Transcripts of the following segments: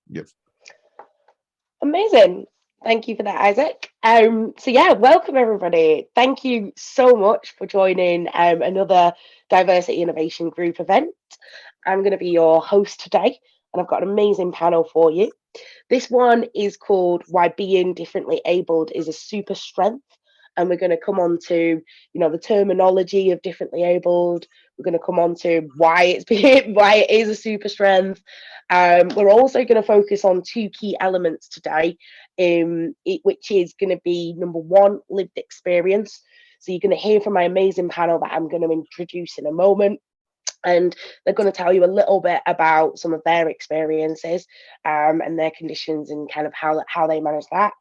Yes. Amazing. Thank you for that, Isaac. So yeah, welcome everybody. Thank you so much for joining another Diversity Innovation Group event. I'm going to be your host today, and I've got an amazing panel for you. This one is called Why Being Differently Abled is a Super Strength. And we're going to come on to, the terminology of differently abled. We're going to come on to why why it is a super strength. We're also going to focus on two key elements today, which is going to be number one, lived experience. So you're going to hear from my amazing panel that I'm going to introduce in a moment, and they're going to tell you a little bit about some of their experiences and their conditions and kind of how they manage that.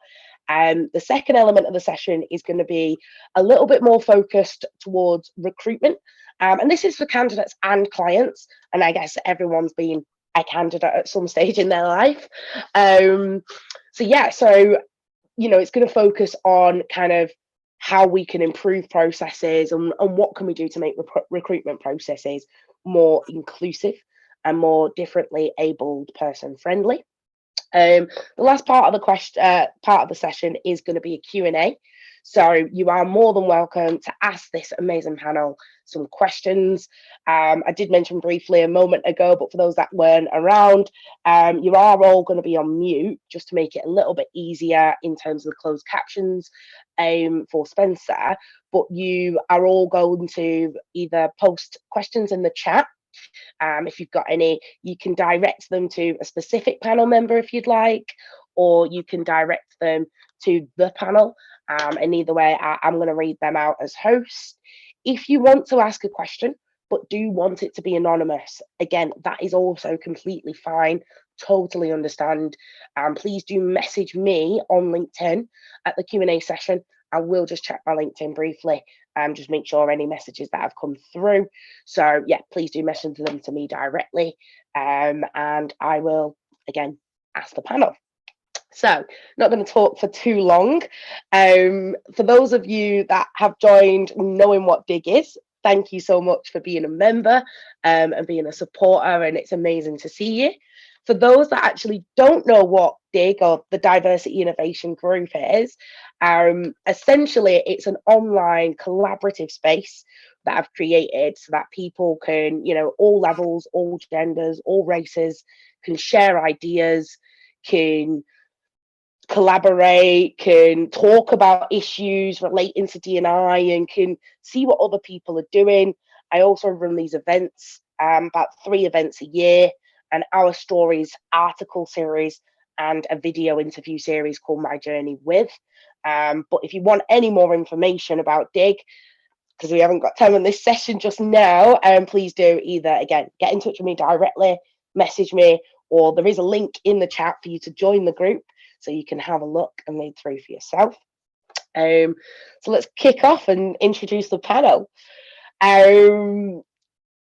The second element of the session is going to be a little bit more focused towards recruitment, and this is for candidates and clients, and I guess everyone's been a candidate at some stage in their life. So it's going to focus on kind of how we can improve processes and what can we do to make recruitment processes more inclusive and more differently abled person friendly. The last part of the session is going to be a Q&A. So you are more than welcome to ask this amazing panel some questions. I did mention briefly a moment ago, but for those that weren't around, you are all going to be on mute just to make it a little bit easier in terms of the closed captions for Spencer. But you are all going to either post questions in the chat. If you've got any, you can direct them to a specific panel member if you'd like, or you can direct them to the panel. And either way, I'm going to read them out as host. If you want to ask a question, but do want it to be anonymous, again, that is also completely fine. Totally understand. Please do message me on LinkedIn at the Q&A session. I will just check my LinkedIn briefly and just make sure any messages that have come through. So yeah, please do message them to me directly, and I will again ask the panel. So, not going to talk for too long. For those of you that have joined knowing what D.I.G is, thank you so much for being a member and being a supporter, and it's amazing to see you. For those that actually don't know what D.I.G or the Diversity Innovation Group is, essentially it's an online collaborative space that I've created so that people can, all levels, all genders, all races can share ideas, can collaborate, can talk about issues relating to D&I, and can see what other people are doing. I also run these events, about 3 events a year, and our stories article series and a video interview series called My Journey With. But if you want any more information about D.I.G, because we haven't got time on this session just now, please do either, again, get in touch with me directly, message me, or there is a link in the chat for you to join the group so you can have a look and read through for yourself. So let's kick off and introduce the panel.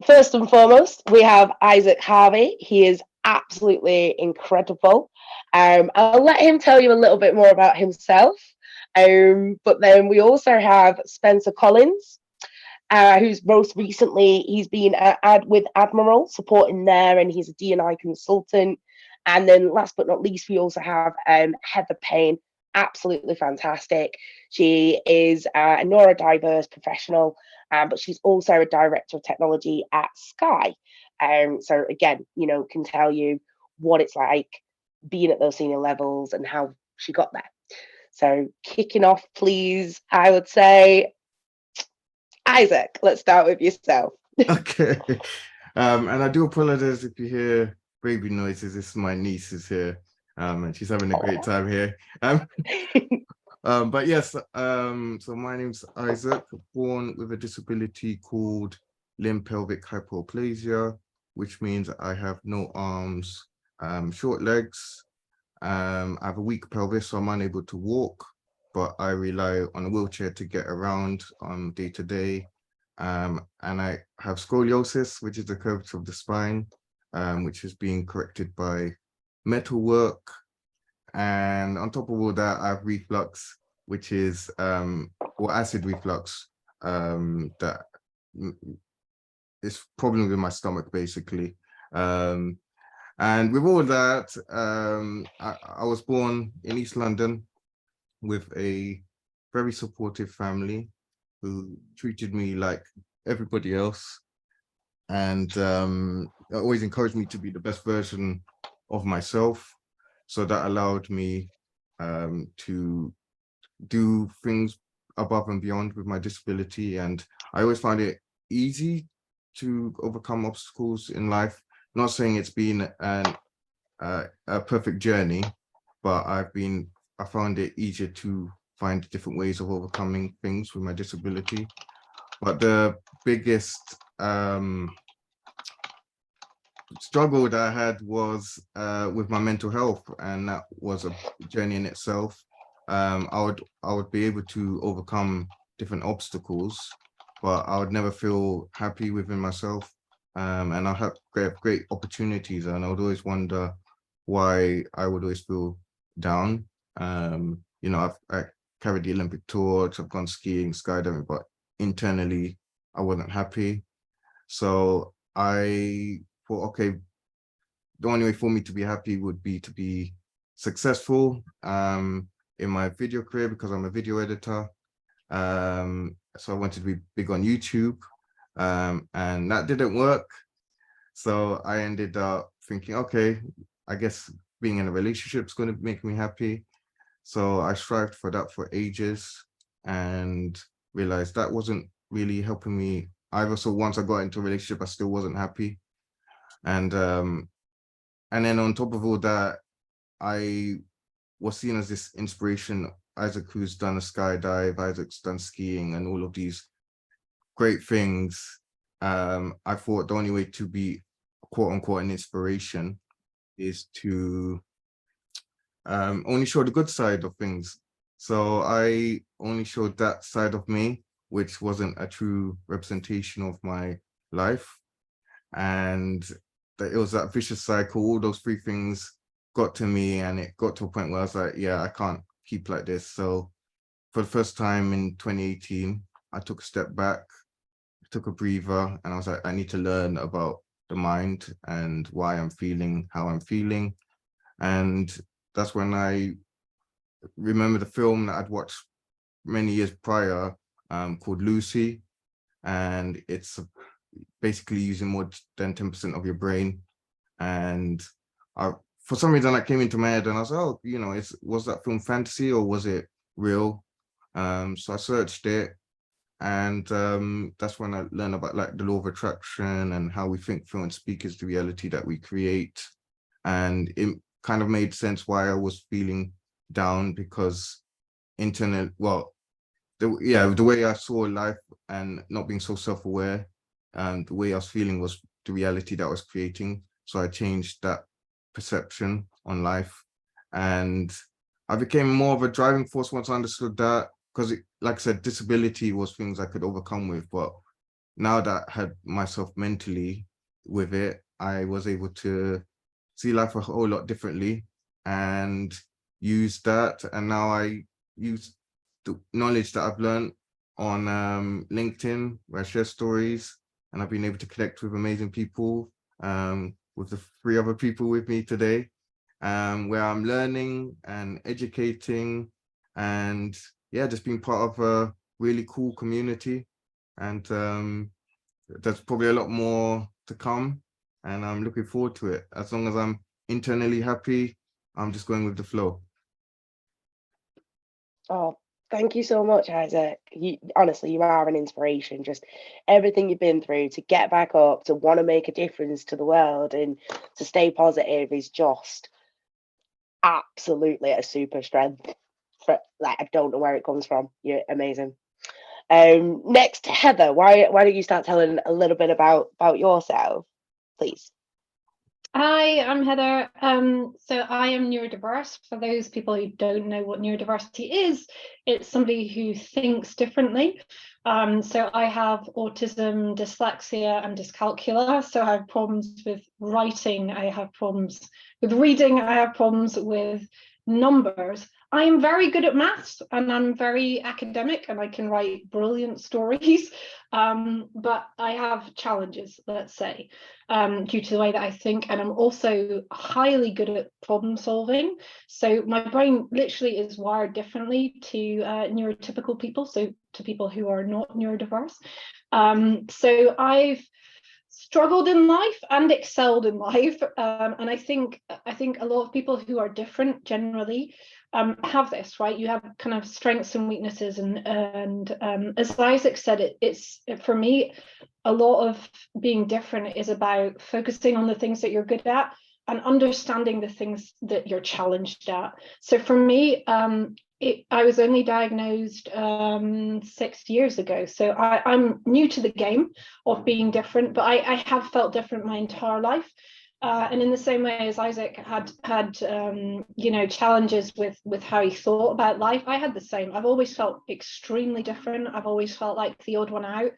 First and foremost, we have Isaac Harvey. He is absolutely incredible. I'll let him tell you a little bit more about himself. But then we also have Spencer Collins, who's most recently, he's been with Admiral, supporting there, and he's a D&I consultant. And then last but not least, we also have Heather Payne, absolutely fantastic. She is a neurodiverse professional, but she's also a director of technology at Sky. So again, can tell you what it's like being at those senior levels and how she got there. So kicking off, please, I would say, Isaac, let's start with yourself. Okay. And I do apologize if you hear baby noises. It's my niece is here, and she's having a great time here. But yes, so my name's Isaac, born with a disability called limb pelvic hypoplasia, which means I have no arms, short legs. I have a weak pelvis, so I'm unable to walk, but I rely on a wheelchair to get around day to day. And I have scoliosis, which is the curvature of the spine, which is being corrected by metal work. And on top of all that, I have reflux, which is or acid reflux, that is problem with my stomach basically. And with all that, I was born in East London with a very supportive family who treated me like everybody else, and always encouraged me to be the best version of myself. So that allowed me to do things above and beyond with my disability. And I always find it easy to overcome obstacles in life. Not saying it's been a perfect journey, but I found it easier to find different ways of overcoming things with my disability. But the biggest struggle that I had was with my mental health, and that was a journey in itself. I would be able to overcome different obstacles, but I would never feel happy within myself. And I have great opportunities, and I would always wonder why I would always feel down. You know, I carried the Olympic torch, I've gone skiing, skydiving, but internally I wasn't happy. So I thought, okay, the only way for me to be happy would be to be successful in my video career, because I'm a video editor. So I wanted to be big on YouTube, and that didn't work. So I ended up thinking, okay, I guess being in a relationship is going to make me happy. So I strived for that for ages and realized that wasn't really helping me either. So once I got into a relationship, I still wasn't happy. And then on top of all that, I was seen as this inspiration. Isaac, who's done a skydive, Isaac's done skiing and all of these great things. I thought the only way to be quote unquote an inspiration is to only show the good side of things. So I only showed that side of me, which wasn't a true representation of my life. And it was that vicious cycle. All those three things got to me, and it got to a point where I was like, yeah, I can't keep like this. So for the first time in 2018, I took a step back, took a breather, and I was like, I need to learn about the mind and why I'm feeling how I'm feeling. And that's when I remember the film that I'd watched many years prior, called Lucy. And it's basically using more than 10% of your brain. And for some reason that came into my head, and I was like, oh, you know, was that film fantasy or was it real? So I searched it, and that's when I learned about like the law of attraction and how we think, feel, and speak is the reality that we create. And it kind of made sense why I was feeling down, because the way I saw life and not being so self-aware, and the way I was feeling was the reality that I was creating. So I changed that perception on life, and I became more of a driving force once I understood that, because like I said, disability was things I could overcome with, but now that I had myself mentally with it, I was able to see life a whole lot differently and use that. And now I use the knowledge that I've learned on LinkedIn, where I share stories, and I've been able to connect with amazing people, with the 3 other people with me today, where I'm learning and educating, and yeah, just being part of a really cool community. And there's probably a lot more to come, and I'm looking forward to it. As long as I'm internally happy, I'm just going with the flow. Oh, thank you so much, Isaac. Honestly, you are an inspiration. Just everything you've been through to get back up, to want to make a difference to the world and to stay positive is just absolutely a super strength. Like, I don't know where it comes from. You're amazing. Next, Heather, why don't you start telling a little bit about yourself, please? Hi, I'm Heather. So I am neurodiverse. For those people who don't know what neurodiversity is, it's somebody who thinks differently. So I have autism, dyslexia, and dyscalculia. So I have problems with writing, I have problems with reading, I have problems with numbers. I am very good at maths and I'm very academic and I can write brilliant stories, but I have challenges, let's say, due to the way that I think, and I'm also highly good at problem solving. So my brain literally is wired differently to neurotypical people, so to people who are not neurodiverse. So I've struggled in life and excelled in life, and I think a lot of people who are different generally have this, right? You have kind of strengths and weaknesses, and as Isaac said, it's for me, a lot of being different is about focusing on the things that you're good at and understanding the things that you're challenged at. So for me, I was only diagnosed 6 years ago, so I'm new to the game of being different, but I have felt different my entire life. And in the same way as Isaac had challenges with how he thought about life, I had the same. I've always felt extremely different. I've always felt like the odd one out.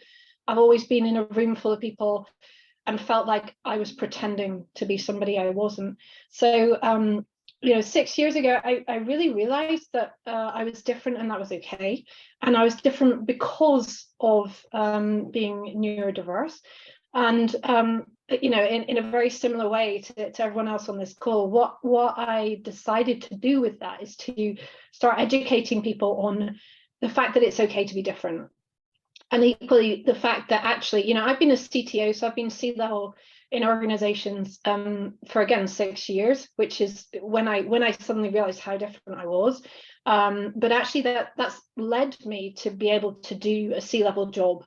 I've always been in a room full of people and felt like I was pretending to be somebody I wasn't. So 6 years ago, I really realized that I was different and that was okay. And I was different because of being neurodiverse. And in a very similar way to everyone else on this call, what I decided to do with that is to start educating people on the fact that it's okay to be different. And equally, the fact that actually, I've been a CTO, so I've been C-level in organizations for, again, 6 years, which is when I suddenly realized how different I was. But actually that's led me to be able to do a C-level job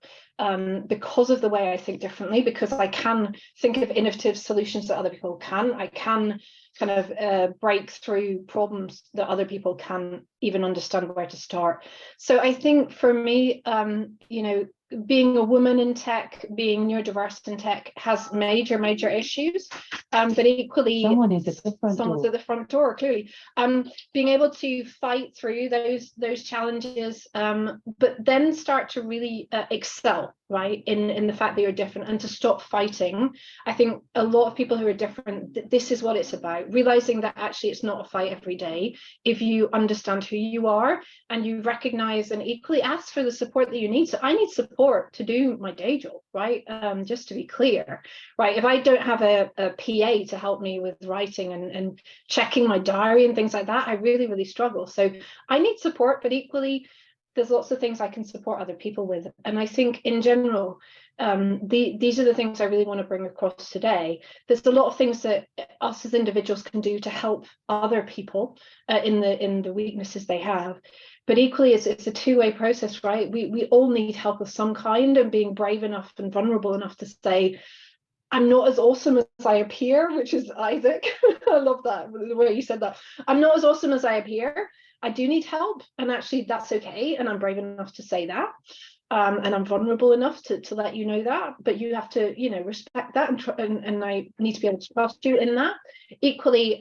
because of the way I think differently, because I can think of innovative solutions that other people can. I can kind of break through problems that other people can even understand where to start. So I think for me, being a woman in tech, being neurodiverse in tech has major but equally someone's at the front door, clearly. Being able to fight through those challenges, but then start to really excel, right, in the fact that you're different, and to stop fighting. I think a lot of people who are different, this is what it's about, realizing that actually it's not a fight every day. If you understand who you are and you recognize and equally ask for the support that you need. So I need support to do my day job, right? Just to be clear, right? If I don't have a PA to help me with writing and checking my diary and things like that, I really, really struggle. So I need support, but equally, there's lots of things I can support other people with. And I think in general, these are the things I really want to bring across today. There's a lot of things that us as individuals can do to help other people in the weaknesses they have. But equally, it's a two-way process, right? We all need help of some kind, and being brave enough and vulnerable enough to say, I'm not as awesome as I appear, which is Isaac. I love that, the way you said that. I'm not as awesome as I appear. I do need help, and actually that's okay. And I'm brave enough to say that. And I'm vulnerable enough to let you know that, but you have to, respect that, and I need to be able to trust you in that. Equally,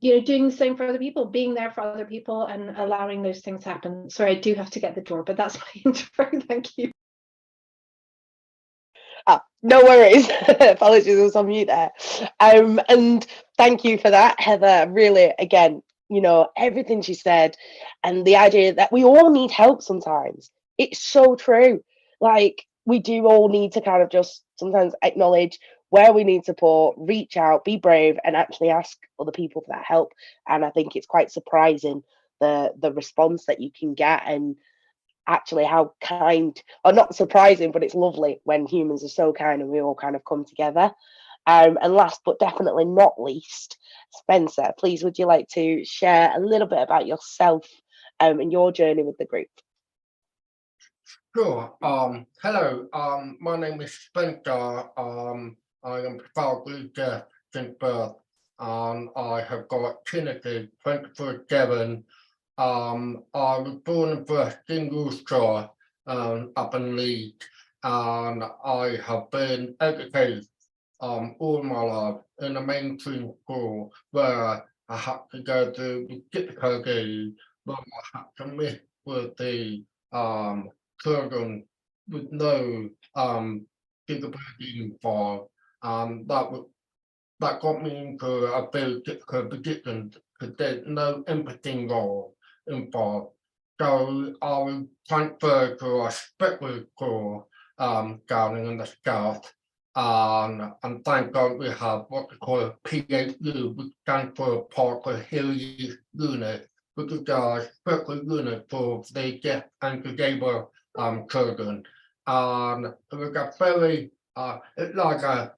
doing the same for other people, being there for other people, and allowing those things happen. Sorry, I do have to get the door, but that's my intro. Thank you. No worries. Apologies, I was on mute there. And thank you for that, Heather. Really, again, everything she said, and the idea that we all need help sometimes. It's so true. Like, we do all need to kind of just sometimes acknowledge where we need support, reach out, be brave, and actually ask other people for that help. And I think it's quite surprising the response that you can get, and actually how kind, or not surprising, but it's lovely when humans are so kind and we all kind of come together. And last but definitely not least, Spencer, please, would you like to share a little bit about yourself and your journey with the group? Sure. Hello. My name is Spencer. I am profoundly deaf since birth. I have got tinnitus 24/7. I was born and bred in Worcestershire, up in Leeds, and I have been educated all my life in a mainstream school where I had to go to the difficulty, where I had to meet with the children with no disability involved. That got me into a very difficult position because there's no empathy involved. involved. So I will transfer to a spectral school down in the south. And thank God we have what we call a PHU, which stands for Parker Hilly Unit, which is a special unit for the deaf and disabled children. And it was a very, it's like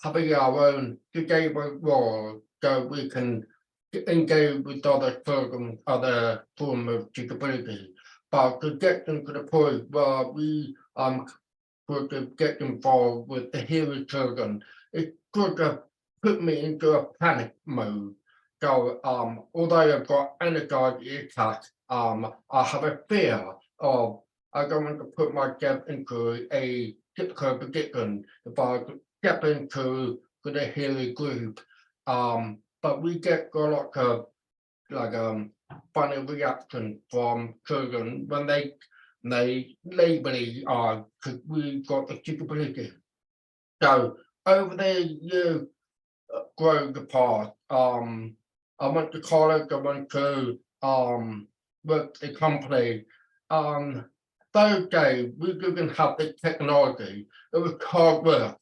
having our own disabled world, so we can engage with other children, other forms of disability. But to get them to the point where we could get involved with the hearing children, it could have put me into a panic mode. So although I've got anxiety attacks, I have a fear of I don't want to put myself into a difficult position if I step into the hearing group. But we get a lot of like funny reaction from children when they label because we got the disability. So over the years growing apart, I went to college, I went to work at a company. Those days we didn't have the technology, it was hard work,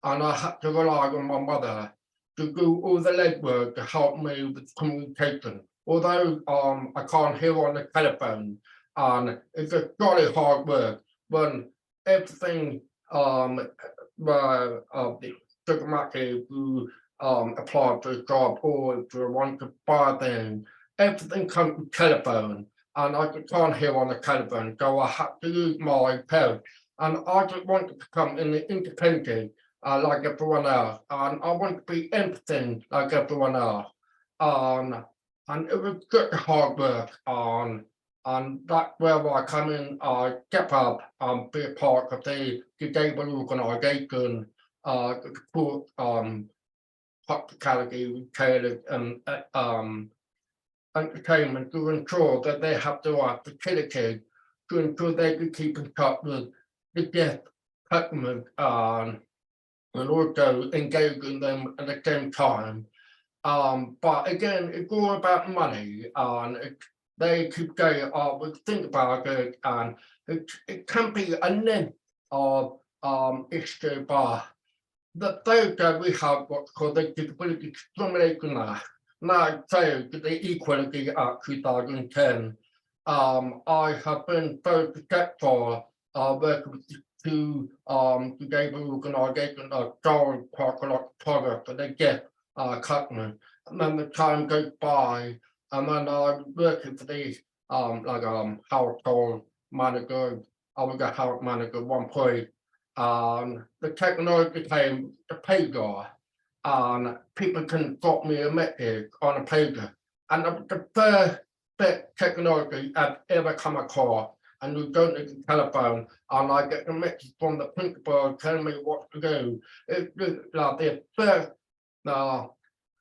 and I had to rely on my mother to do all the legwork to help me with communication. Although I can't hear on the telephone, and it's a jolly hard work when everything the supermarket who apply for a job or if you want to buy things, everything comes with telephone, and I can't hear on the telephone, so I have to use my parents. And I just want to become independent like everyone else, and I want to be empathy like everyone else. And it was good hard work and that's where I come in, I step up and be a part of the disabled organisation to support hospitality, retailers and entertainment to ensure that they have the right facilities to ensure they can keep in touch with the deaf customers and also engaging them at the same time. But again, it's all about money, and they keep saying, "Oh, we think about it," and it can be a net of issue. But the third that we have what's called the Disability Discrimination Act. Now, so the Equality Act 2010. I have been very successful working with two disabled organisations that don't quite a lot of product that they get customers. And then the time goes by, and then I'm working for the household manager. I was a house manager at one point. The technology came the pager, and people can drop me a message on a pager. And the first bit technology I've ever come across, and you don't need a telephone, and I get a message from the principal telling me what to do. It's like the first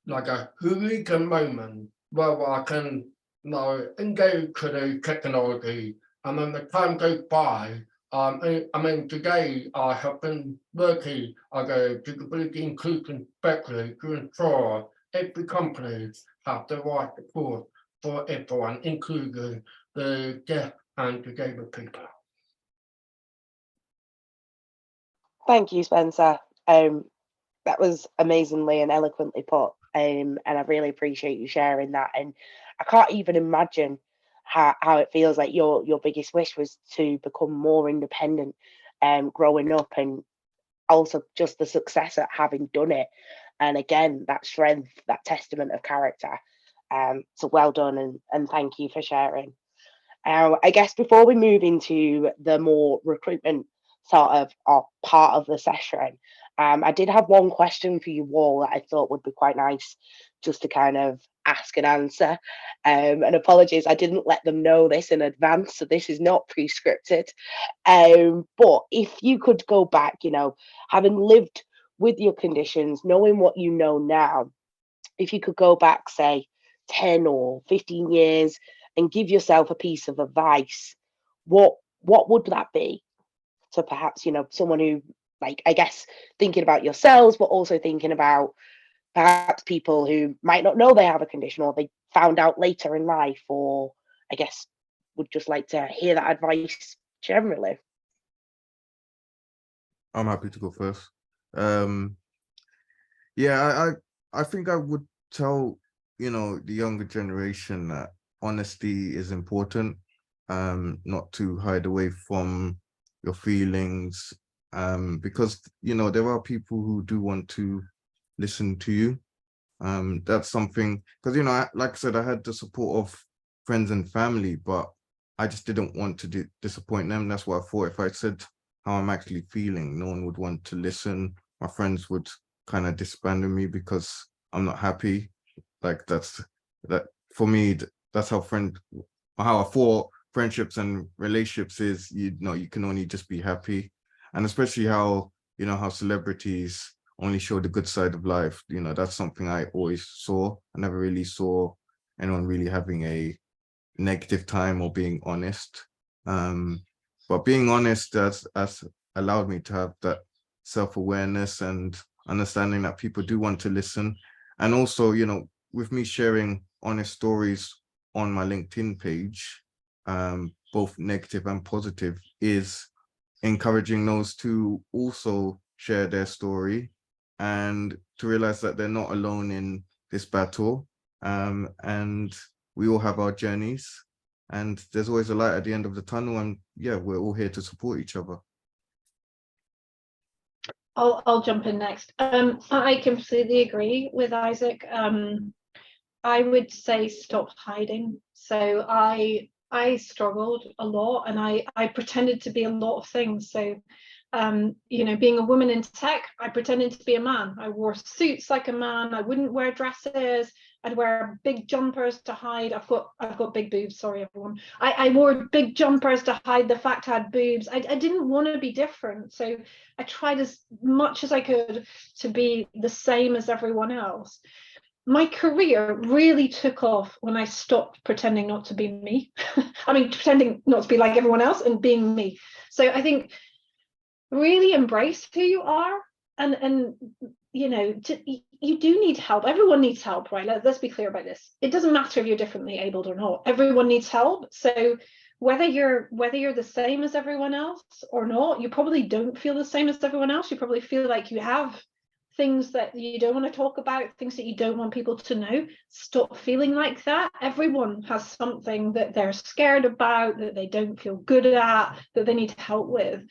like a eureka moment where I can engage to the technology, and then the time goes by. I mean, today I have been working as a disability inclusion specialist to ensure every company have the right support for everyone, including the deaf and disabled people. Thank you, Spencer. That was amazingly and eloquently put, and I really appreciate you sharing that. And I can't even imagine how it feels like your biggest wish was to become more independent growing up, and also just the success at having done it. And again, that strength, that testament of character. So well done, and thank you for sharing. I guess before we move into the more recruitment sort of part of the session, I did have one question for you all that I thought would be quite nice just to kind of ask and answer. And apologies, I didn't let them know this in advance, so this is not pre-scripted. But if you could go back, having lived with your conditions, knowing what you know now, if you could go back, say, 10 or 15 years and give yourself a piece of advice, what would that be? To perhaps, someone who, like, I guess, thinking about yourselves, but also thinking about perhaps people who might not know they have a condition, or they found out later in life, or I guess would just like to hear that advice generally. I'm happy to go first. Yeah, I think I would tell, the younger generation that honesty is important, not to hide away from your feelings, because, there are people who do want to listen to you. That's something, because, like I said, I had the support of friends and family, but I just didn't want to disappoint them. That's what I thought. If I said how I'm actually feeling, no one would want to listen. My friends would kind of disband me because I'm not happy. Like that for me, that's how I thought friendships and relationships is, you can only just be happy. And especially how, how celebrities only show the good side of life. That's something I always saw. I never really saw anyone really having a negative time or being honest. But being honest has allowed me to have that self-awareness and understanding that people do want to listen. And also, with me sharing honest stories on my LinkedIn page, both negative and positive, is encouraging those to also share their story and to realize that they're not alone in this battle. And we all have our journeys, and there's always a light at the end of the tunnel. And yeah, we're all here to support each other. I'll jump in next. I completely agree with Isaac. I would say stop hiding. So I struggled a lot, and I pretended to be a lot of things. So being a woman in tech, I pretended to be a man. I wore suits like a man. I wouldn't wear dresses. I'd wear big jumpers to hide. I've got big boobs. Sorry, everyone. I wore big jumpers to hide the fact I had boobs. I didn't want to be different, so I tried as much as I could to be the same as everyone else. My career really took off when I stopped pretending not to be me. I mean, pretending not to be like everyone else and being me. So I think really embrace who you are, and you do need help. Everyone needs help, right? Let's be clear about this. It doesn't matter if you're differently abled or not. Everyone needs help. So whether you're the same as everyone else or not, you probably don't feel the same as everyone else. You probably feel like you have things that you don't want to talk about, things that you don't want people to know. Stop feeling like that. Everyone has something that they're scared about, that they don't feel good at, that they need help with.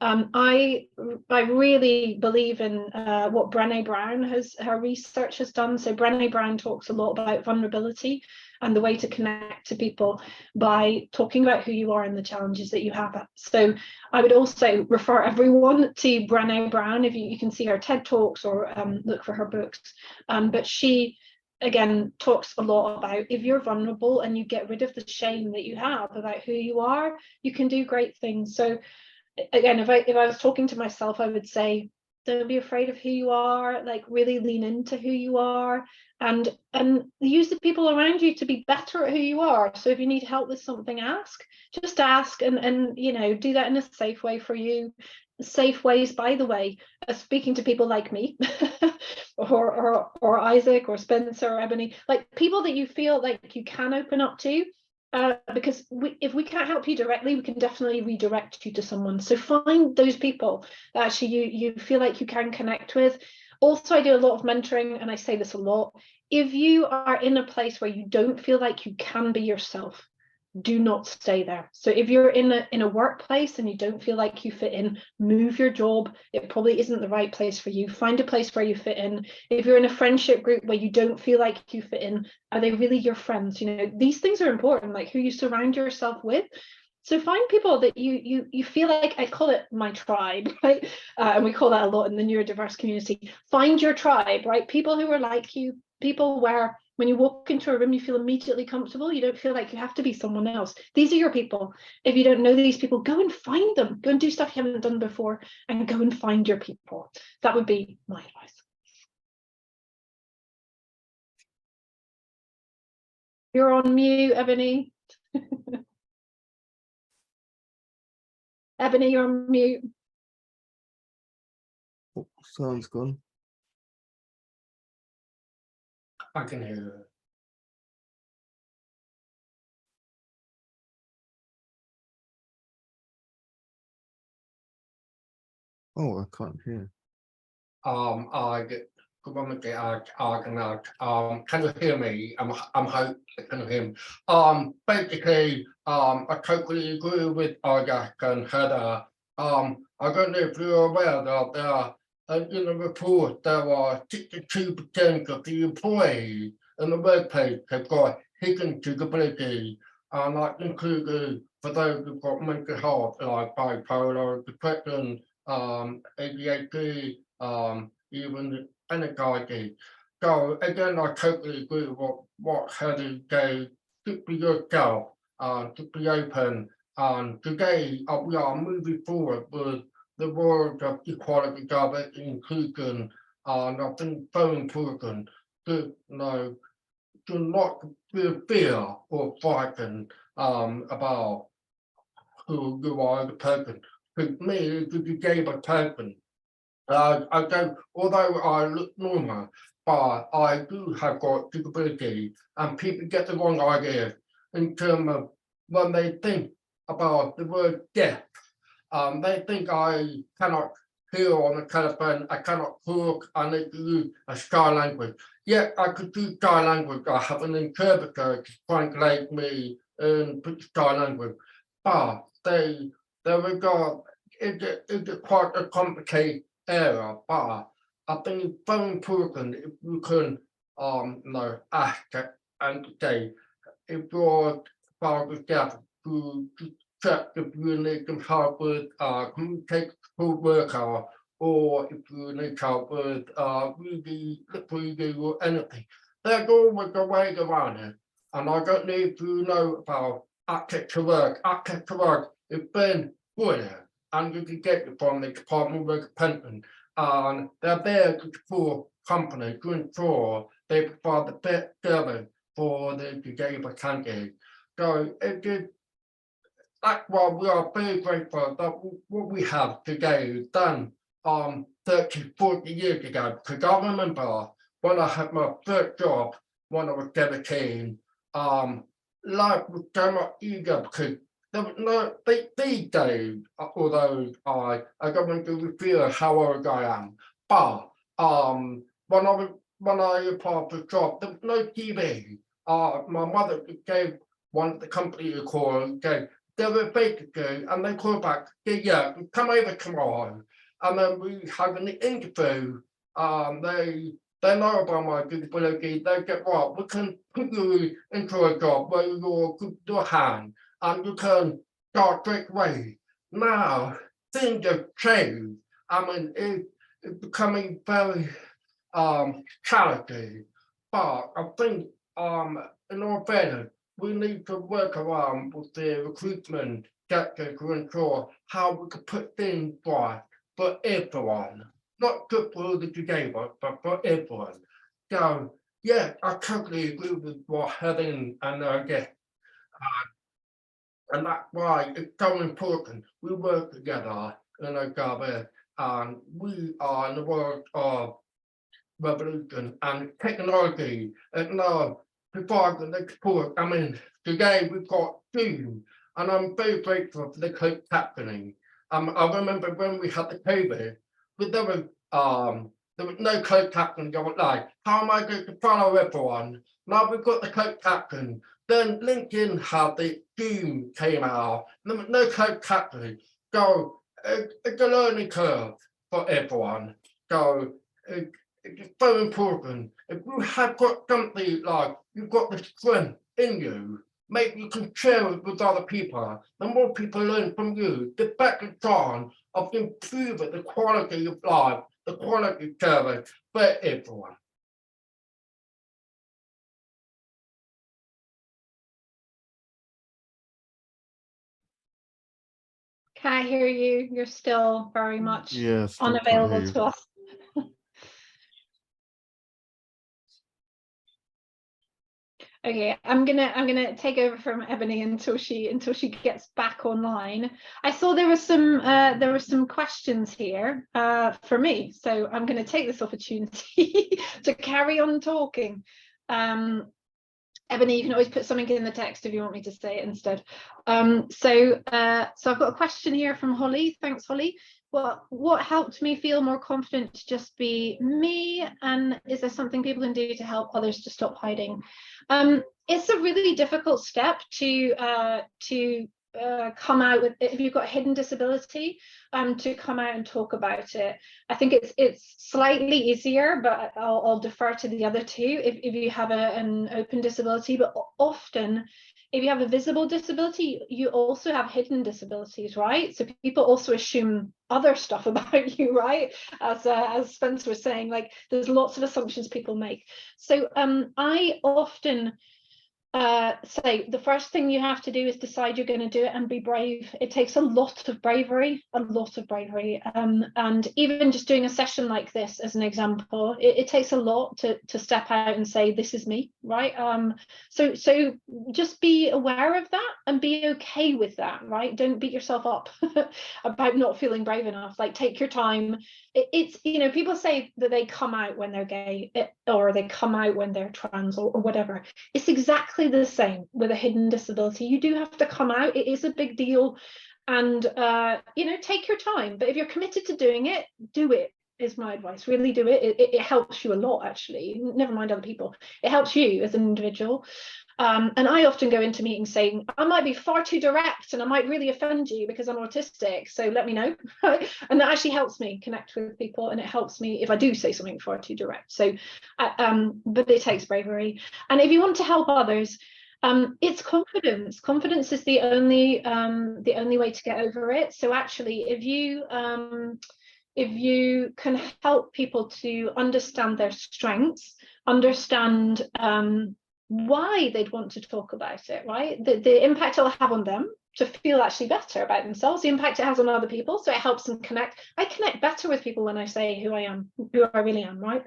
I really believe in what Brené Brown her research has done. So Brené Brown talks a lot about vulnerability and the way to connect to people by talking about who you are and the challenges that you have. So I would also refer everyone to Brené Brown. If you can see her TED Talks or look for her books. But she, again, talks a lot about if you're vulnerable and you get rid of the shame that you have about who you are, you can do great things. So again, if I was talking to myself, I would say, don't be afraid of who you are, like really lean into who you are, and use the people around you to be better at who you are. So if you need help with something, just ask, and do that in a safe way for you. Safe ways, by the way, speaking to people like me or Isaac or Spencer or Ebony, like people that you feel like you can open up to. Because if we can't help you directly, we can definitely redirect you to someone. So find those people that actually you feel like you can connect with. Also, I do a lot of mentoring, and I say this a lot. If you are in a place where you don't feel like you can be yourself, do not stay there. So if you're in a workplace and you don't feel like you fit in, move your job. It probably isn't the right place for you. Find a place where you fit in. If you're in a friendship group where you don't feel like you fit in, are they really your friends? These things are important, like who you surround yourself with. So find people that you feel like, I call it my tribe, right? And we call that a lot in the neurodiverse community. Find your tribe, right? People who are like you, people where when you walk into a room, you feel immediately comfortable. You don't feel like you have to be someone else. These are your people. If you don't know these people, go and find them. Go and do stuff you haven't done before, and go and find your people. That would be my advice. You're on mute, Ebony. Ebony, you're on mute. Oh, sound's gone. I can hear her. Oh, I can't hear. I get good morning, can you hear me? I'm hope you can hear me. Basically, I totally agree with Isaac and Heather. I don't know if you're aware that in the report there are 62% of the employees in the workplace have got hidden disability, and that includes for those who've got mental health like bipolar, depression, ADHD, even anxiety. So again, I totally agree with what Heather said. To be yourself, to be open. And today we are moving forward with the world of equality, diversity, inclusion, and I think very important to know to not feel fear or frightened about who you are as a person. For me, to be gay person. I don't, although I look normal, but I do have got disability, and people get the wrong idea in terms of when they think about the word deaf. They think I cannot hear on the telephone, I cannot talk, I need to use a sign language. Yet I could do sign language. I have an interpreter to translate me in sign language, but they regard it quite a complicated area, but I think it's very important if you can ask and say if your father deaf to check if you need some help with communication worker, or if you need help with reading or anything. There's always a way around it. And I don't need to know about access to work. Access to work is been good, and you can get it from the Department of Work Pension. And they're there to support companies to ensure they provide the best service for the disabled candidates. So it is, that's why we are very grateful that what we have today is done 30, 40 years ago. Because I remember when I had my first job when I was 17, life was so much easier because there was no these days, although I don't want to reveal how old I am, but when I applied for a job, there was no TV. My mother gave one of the company a call and gave they were basically, and they called back, yeah, come over tomorrow. And then we had an interview. They know about my disability. They get, well, we can put you into a job where you're good to your hand and you can start straight away. Now, things have changed. I mean, it's becoming very challenging. But I think, in all fairness, we need to work around with the recruitment sector to ensure how we can put things right for everyone, not just for the disabled, but for everyone. So, yeah, I totally agree with what Helen and I get. And that's why it's so important we work together in a government, and we are in the world of revolution and technology. And now, before I can export, I mean, today we've got Zoom, and I'm very grateful for the closed captioning. I remember when we had the COVID, but there was no closed captioning going like, how am I going to follow everyone? Now we've got the closed caption. Then LinkedIn had the Zoom came out, there was no closed captioning. So it's a learning curve for everyone. So it's so important. If you have got something like you've got the strength in you, maybe you can share it with other people. The more people learn from you, the better chance of improving the quality of life, the quality of service for everyone. Can't hear you. You're still very much unavailable to us. Okay, I'm gonna take over from Ebony until she gets back online. I saw there were some questions here for me, so I'm gonna take this opportunity to carry on talking. Ebony, you can always put something in the text if you want me to say it instead. So I've got a question here from Holly. Thanks, Holly. what helped me feel more confident to just be me, and is there something people can do to help others to stop hiding? It's a really difficult step to come out with, if you've got a hidden disability, to come out and talk about it. I think it's slightly easier, but I'll defer to the other two if you have an open disability. But often, if you have a visible disability, you also have hidden disabilities, right? So people also assume other stuff about you, right? As Spencer was saying, like there's lots of assumptions people make. So I often say the first thing you have to do is decide you're going to do it and be brave. It takes a lot of bravery, and even just doing a session like this as an example, it takes a lot to step out and say this is me, right? So just be aware of that and be okay with that, right? Don't beat yourself up about not feeling brave enough. Like, take your time. It's, you know, people say that they come out when they're gay, or they come out when they're trans, or whatever. It's exactly the same with a hidden disability. You do have to come out. It is a big deal, and you know, take your time. But if you're committed to doing it, do it, is my advice. Really do it. It helps you a lot, actually. Never mind other people. It helps you as an individual. And I often go into meetings saying, I might be far too direct and I might really offend you because I'm autistic, so let me know. And that actually helps me connect with people, and it helps me if I do say something far too direct. So, but it takes bravery. And if you want to help others, it's confidence. Confidence is the only way to get over it. So actually, if you can help people to understand their strengths, understand why they'd want to talk about it, right? The impact it'll have on them to feel actually better about themselves, the impact it has on other people, so it helps them connect. I connect better with people when I say who I am, who I really am, right?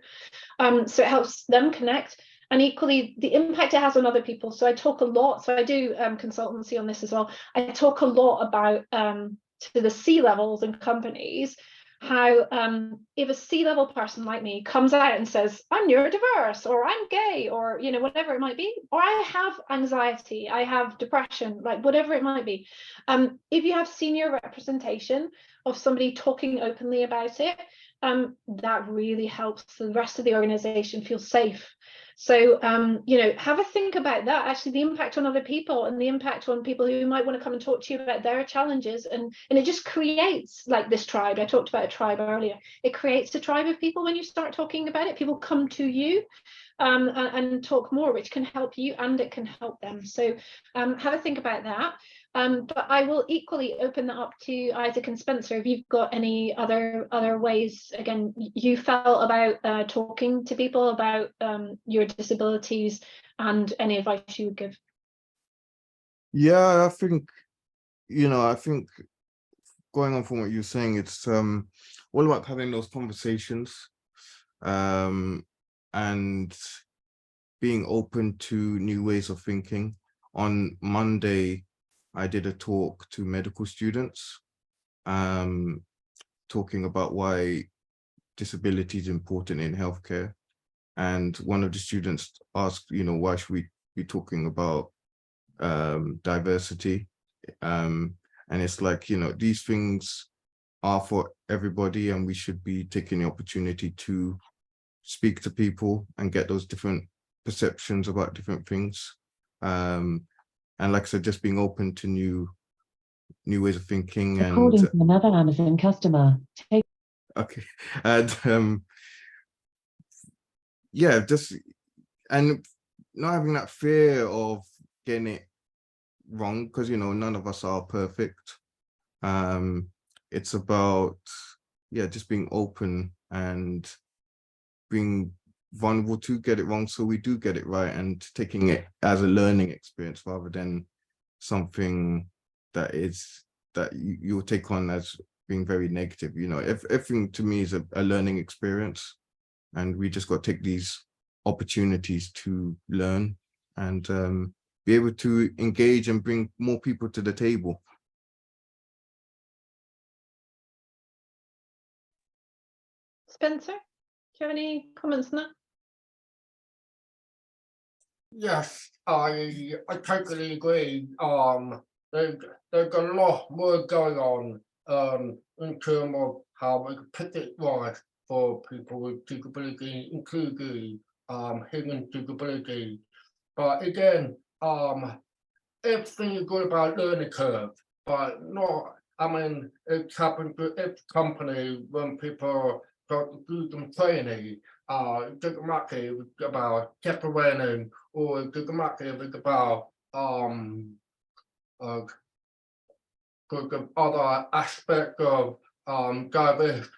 So it helps them connect. And equally, the impact it has on other people. So I talk a lot, so I do consultancy on this as well. I talk a lot about to the C-levels in companies, how if a C-level person like me comes out and says, I'm neurodiverse, or I'm gay, or, you know, whatever it might be, or I have anxiety, I have depression, like whatever it might be, if you have senior representation of somebody talking openly about it, that really helps the rest of the organization feel safe. So, you know, have a think about that, actually, the impact on other people and the impact on people who might want to come and talk to you about their challenges. And it just creates like this tribe. I talked about a tribe earlier. It creates a tribe of people when you start talking about it. People come to you and talk more, which can help you and it can help them. So have a think about that. But I will equally open that up to Isaac and Spencer if you've got any other ways, again, you felt about talking to people about your disabilities, and any advice you would give. Yeah, I think, you know, I think going on from what you're saying, it's all about having those conversations and being open to new ways of thinking. On Monday, I did a talk to medical students, talking about why disability is important in healthcare. And one of the students asked, you know, why should we be talking about diversity? And it's like, you know, these things are for everybody, and we should be taking the opportunity to speak to people and get those different perceptions about different things. And like I said, just being open to new ways of thinking. According and to another Amazon customer. Okay, and yeah, just, and not having that fear of getting it wrong, because, you know, none of us are perfect. It's about, yeah, just being open and being vulnerable to get it wrong, so we do get it right, and taking it as a learning experience rather than something that you'll take on as being very negative. You know, everything to me is a learning experience, and we just got to take these opportunities to learn and be able to engage and bring more people to the table. Spencer, do you have any comments on that? Yes, I totally agree. There's a lot more going on in terms of how we can put it right for people with disability, including human disability. But again, everything is good about learning curve, but not, I mean, it's happened to every company when people got to do some training. It doesn't matter if it's about separating, or it doesn't matter if it's about the other aspect of diverse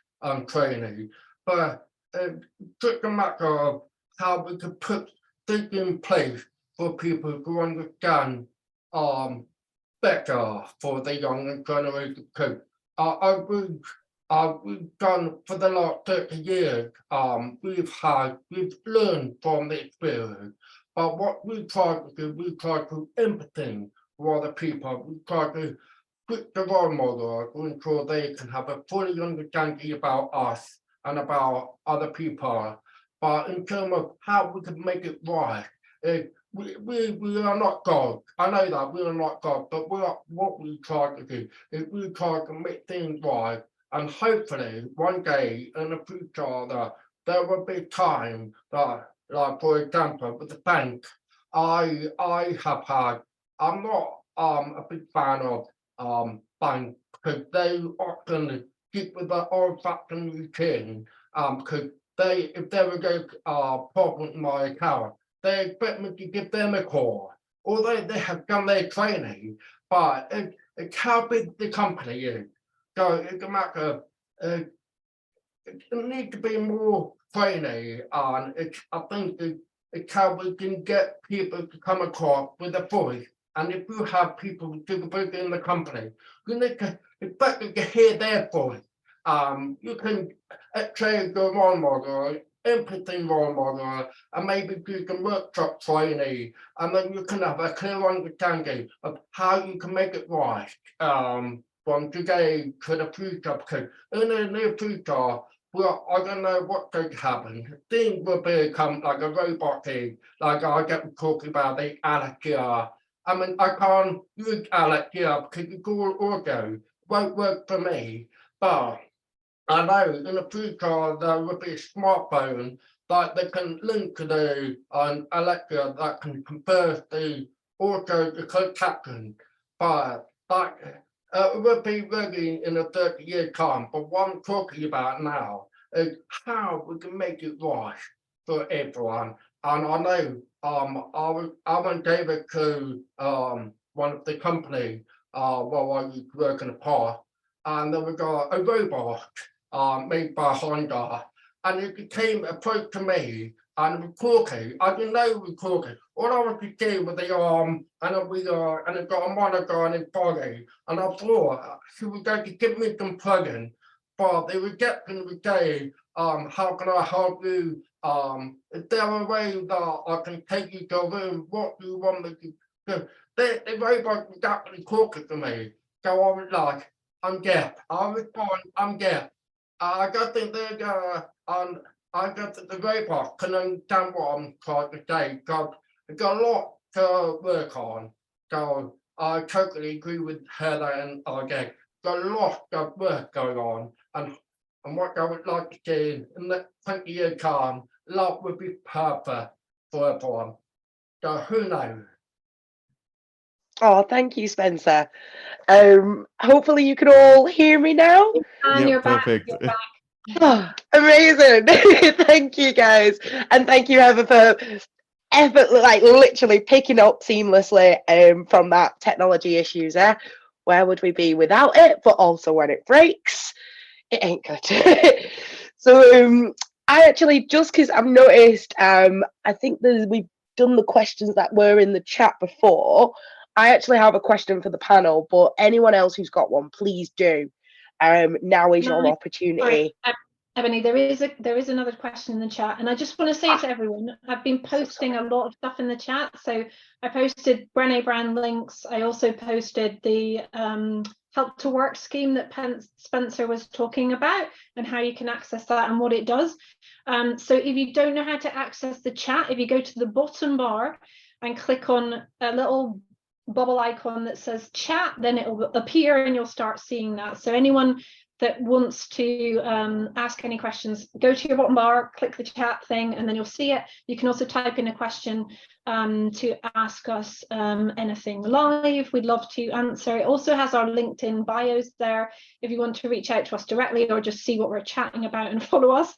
training. But it's just a matter of how we can put things in place for people to understand better for the younger generation. Because we've done for the last 30 years, we've learned from the experience. But what we try to do, we try to empathy for other people. We try to put the role model to ensure they can have a fully understanding about us and about other people. But in terms of how we can make it right, we are not God. I know that we are not God, but what we try to do is we try to make things right. And hopefully one day in the future that there will be time that, like for example, with the bank, I have had, I'm not a big fan of bank, because they often keep with the old-fashioned routine, because if there was a problem in my account, they expect me to give them a call, although they have done their training. But it's how big the company is. So it's a matter of it needs to be more training, and I think it's how we can get people to come across with a voice. And if you have people with disability in the company, you need to, it's better to hear their voice. You can train the role model, empathy role model, and maybe do some workshop training, and then you can have a clear understanding of how you can make it right from today to the future. Because in the near future, well, I don't know what could happen. Things will become like a robot thing, like I get talking about the Alexa. I mean, I can't use Alexa because it's all audio, won't work for me. But I know in the future there will be a smartphone that they can link to the Alexa that can convert the audio to closed caption. But that it will be ready in a 30-year time. But what I'm talking about now is how we can make it right for everyone. And I know I went over to one of the company while I was working apart, and there was a robot made by Honda, and it came approached to me and it was talking. I didn't know it was talking. All I was to do with the arm and it got a monitor on its body, and I thought she was going to give me some plugin, but the rejection was saying, how can I help you? Is there a way that I can take you to a room? What do you want me to do? The robot was actually talking to me. So I was like, I'm deaf. I respond, I'm deaf. I don't think they're gonna, I don't think the robot can understand what I'm trying to say, because it's got a lot to work on. So I totally agree with her and again, got a lot of work going on, and what I would like to see in the 20-year time, love would be perfect for everyone. So who knows? Oh, thank you, Spencer. Hopefully you can all hear me now. And Yeah, you're back. perfect. You're back. Oh, amazing. Thank you, guys. And thank you, Heather, for like literally picking up seamlessly from that technology issues there. Where would we be without it? But also when it breaks, it ain't good. So I actually, just because I've noticed, I think we've done the questions that were in the chat before. I actually have a question for the panel, but anyone else who's got one, please do. Now is your opportunity. Sorry, Ebony, there is another question in the chat, and I just want to say to everyone, I've been posting a lot of stuff in the chat. So I posted Brené Brown links. I also posted the Help to Work scheme that Spencer was talking about, and how you can access that and what it does. So if you don't know how to access the chat, if you go to the bottom bar and click on a little bubble icon that says chat, then it will appear and you'll start seeing that. So anyone that wants to ask any questions, go to your bottom bar, click the chat thing, and then you'll see it. You can also type in a question to ask us anything live. We'd love to answer. It also has our LinkedIn bios there. If you want to reach out to us directly or just see what we're chatting about and follow us,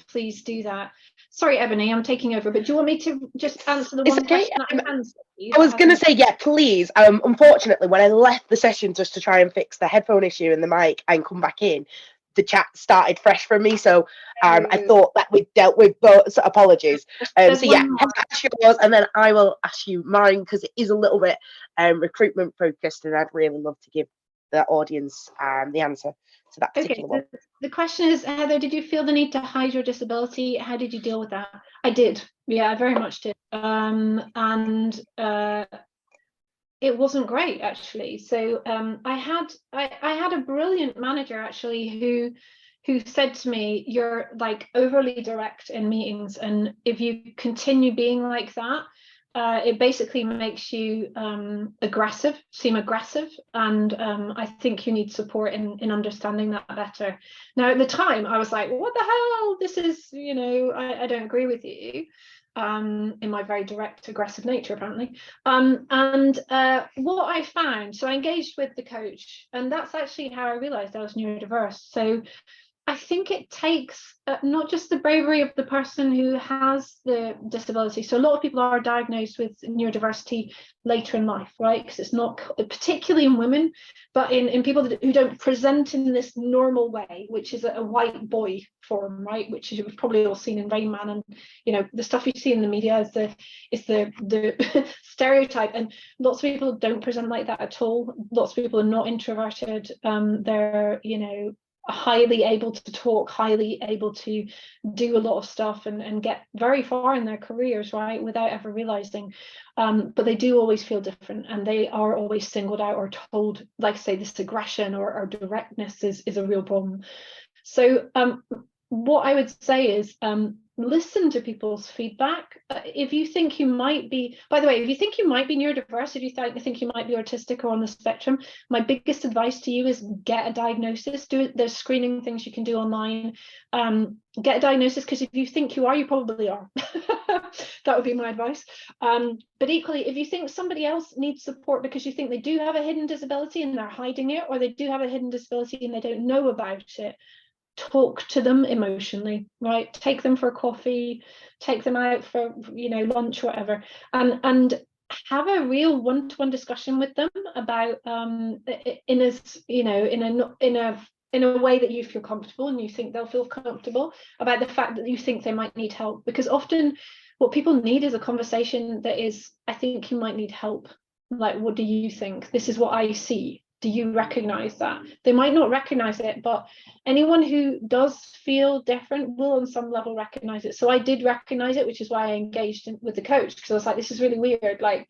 please do that. Sorry, Ebony, I'm taking over, but do you want me to just answer the one question that I can see? I was going to say, yeah, please. Unfortunately, when I left the session just to try and fix the headphone issue and the mic and come back in, the chat started fresh for me. So I thought that we'd dealt with both. So apologies. So yeah, ask yours and then I will ask you mine because it is a little bit recruitment focused and I'd really love to give the audience the answer to that particular one. The question is, Heather, did you feel the need to hide your disability? How did you deal with that? I did. Yeah, I very much did. It wasn't great, actually. So I had a brilliant manager actually who said to me, "You're like overly direct in meetings, and if you continue being like that, it basically makes you seem aggressive, and I think you need support in understanding that better." Now, at the time, I was like, "What the hell? This is, I don't agree with you." In my very direct, aggressive nature, apparently. What I found, so I engaged with the coach, and that's actually how I realized I was neurodiverse. So I think it takes not just the bravery of the person who has the disability. So a lot of people are diagnosed with neurodiversity later in life, right? Because it's not, particularly in women, but in people who don't present in this normal way, which is a white boy form, right? Which you've probably all seen in Rain Man, and the stuff you see in the media is the stereotype. And lots of people don't present like that at all. Lots of people are not introverted. They're highly able to talk, highly able to do a lot of stuff and get very far in their careers, right, without ever realizing. But they do always feel different, and they are always singled out or told, like say, this aggression or directness is a real problem. So what I would say is listen to people's feedback. If you think you might be, by the way, if you think you might be neurodiverse, if you think you might be autistic or on the spectrum, my biggest advice to you is get a diagnosis. There's screening things you can do online. Get a diagnosis, because if you think you are, you probably are. That would be my advice. But equally, if you think somebody else needs support because you think they do have a hidden disability and they're hiding it, or they do have a hidden disability and they don't know about it, talk to them emotionally, right? Take them for a coffee, take them out for lunch, whatever, and have a real one-to-one discussion with them about in a way that you feel comfortable and you think they'll feel comfortable about the fact that you think they might need help. Because often what people need is a conversation that is, I think you might need help. Like, what do you think? This is what I see. Do you recognize that? They might not recognize it, but anyone who does feel different will on some level recognize it. So I did recognize it, which is why I engaged with the coach, because I was like, this is really weird. Like,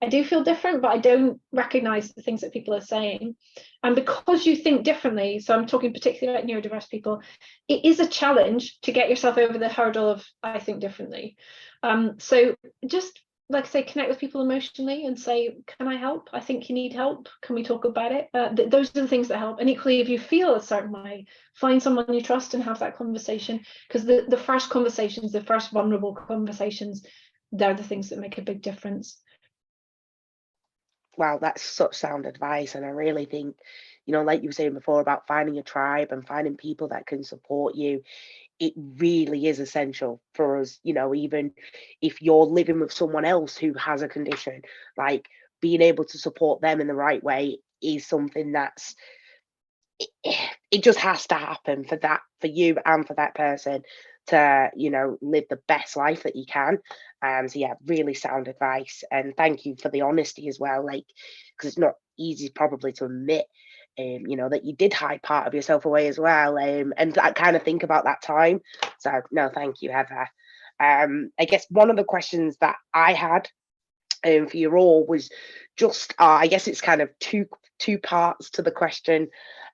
I do feel different, but I don't recognize the things that people are saying. And because you think differently, so I'm talking particularly about neurodiverse people, it is a challenge to get yourself over the hurdle of I think differently. So just, like I say, connect with people emotionally and say, can I help? I think you need help. Can we talk about it? Those are the things that help. And equally, if you feel a certain way, find someone you trust and have that conversation. Because the first conversations, the first vulnerable conversations, they're the things that make a big difference. Wow, that's such sound advice. And I really think, like you were saying before about finding a tribe and finding people that can support you, it really is essential for us, even if you're living with someone else who has a condition, like being able to support them in the right way is something that's, it just has to happen for you and for that person to, live the best life that you can. So yeah, really sound advice. And thank you for the honesty as well, like, because it's not easy probably to admit that you did hide part of yourself away as well, and I kind of think about that time. So no, thank you, Heather. I guess one of the questions that I had for you all was just, I guess it's kind of two parts to the question.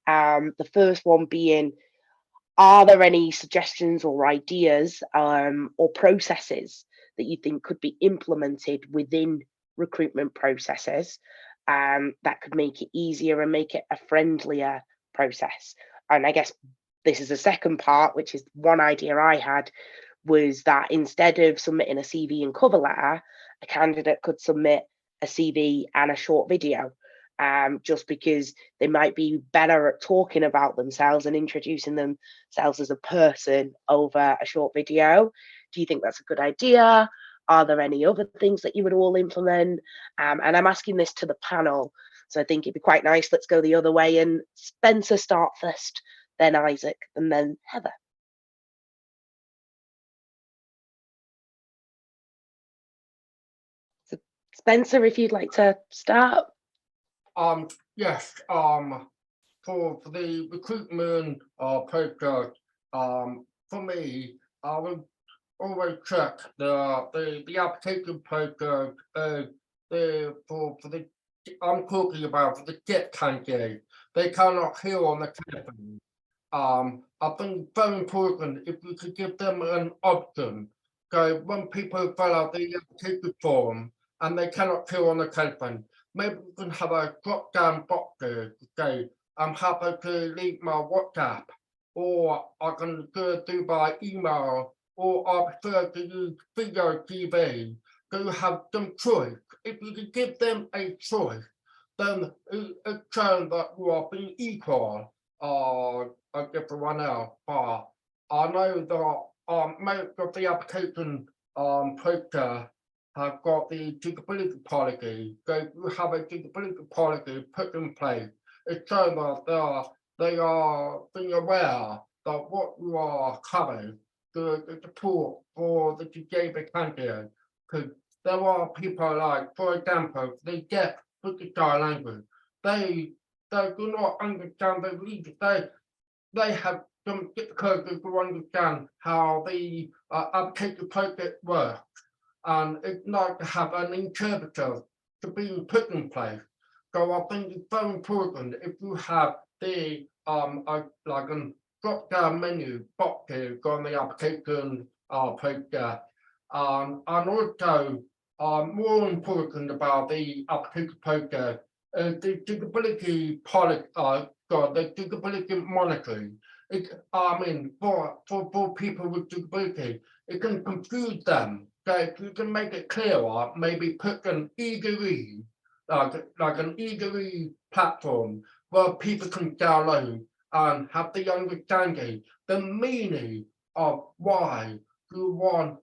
The first one being, are there any suggestions or ideas or processes that you think could be implemented within recruitment processes that could make it easier and make it a friendlier process. And I guess this is a second part, which is one idea I had, was that instead of submitting a CV and cover letter, a candidate could submit a CV and a short video, just because they might be better at talking about themselves and introducing themselves as a person over a short video. Do you think that's a good idea? Are there any other things that you would all implement? And I'm asking this to the panel, so I think it'd be quite nice. Let's go the other way, and Spencer start first, then Isaac, and then Heather. So Spencer, if you'd like to start. Yes, for the recruitment process, for me, I would always check the application process, I'm talking about for the get candidate. They cannot hear on the telephone. I think it's very important if we could give them an option. So when people fill out the application form and they cannot hear on the telephone, maybe we can have a drop-down box there to say, I'm happy to leave my WhatsApp, or I can do by email, or I prefer to use video TV. So you have some choice. If you could give them a choice, then it's shown that you are being equal as everyone else. But I know that most of the application process have got the disability policy. So if you have a disability policy put in place, it's shown that they are being aware that what you are covering, the support for the disabled candidate. Because there are people like, for example, they deaf British Sign Language. They do not understand the reading. They have some difficulty to understand how the application process works. And it's nice to have an interpreter to be put in place. So I think it's very important if you have the like a drop-down menu boxes on the application process. And also more important about the application process is the disability policy, the disability monitoring. I mean, for people with disability, it can confuse them. So if you can make it clearer, maybe put an eagerly, like an eagerly platform where people can download and have the understanding, the meaning of why you want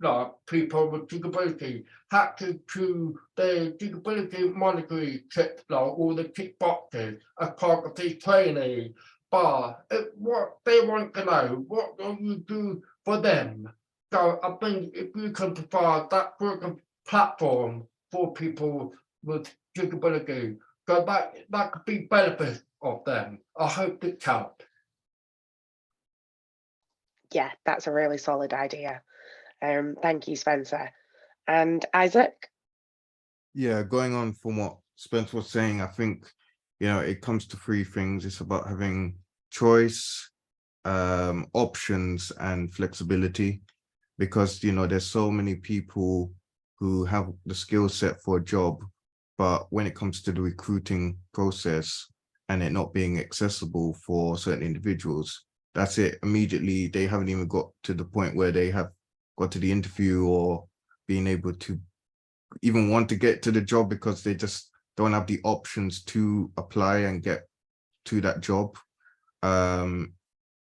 like people with disability had to do the disability monitoring checks, like all the tick boxes as part of the training. But what they want to know, what do you do for them? So I think if you can provide that sort of platform for people with disability, so that could be benefit of them. I hope it helped. Yeah, that's a really solid idea. Thank you, Spencer. And Isaac? Yeah, going on from what Spencer was saying, I think, it comes to three things. It's about having choice, options, and flexibility, because, there's so many people who have the skill set for a job, but when it comes to the recruiting process and it not being accessible for certain individuals, that's it. Immediately, they haven't even got to the point where they have got to the interview or being able to even want to get to the job because they just don't have the options to apply and get to that job. And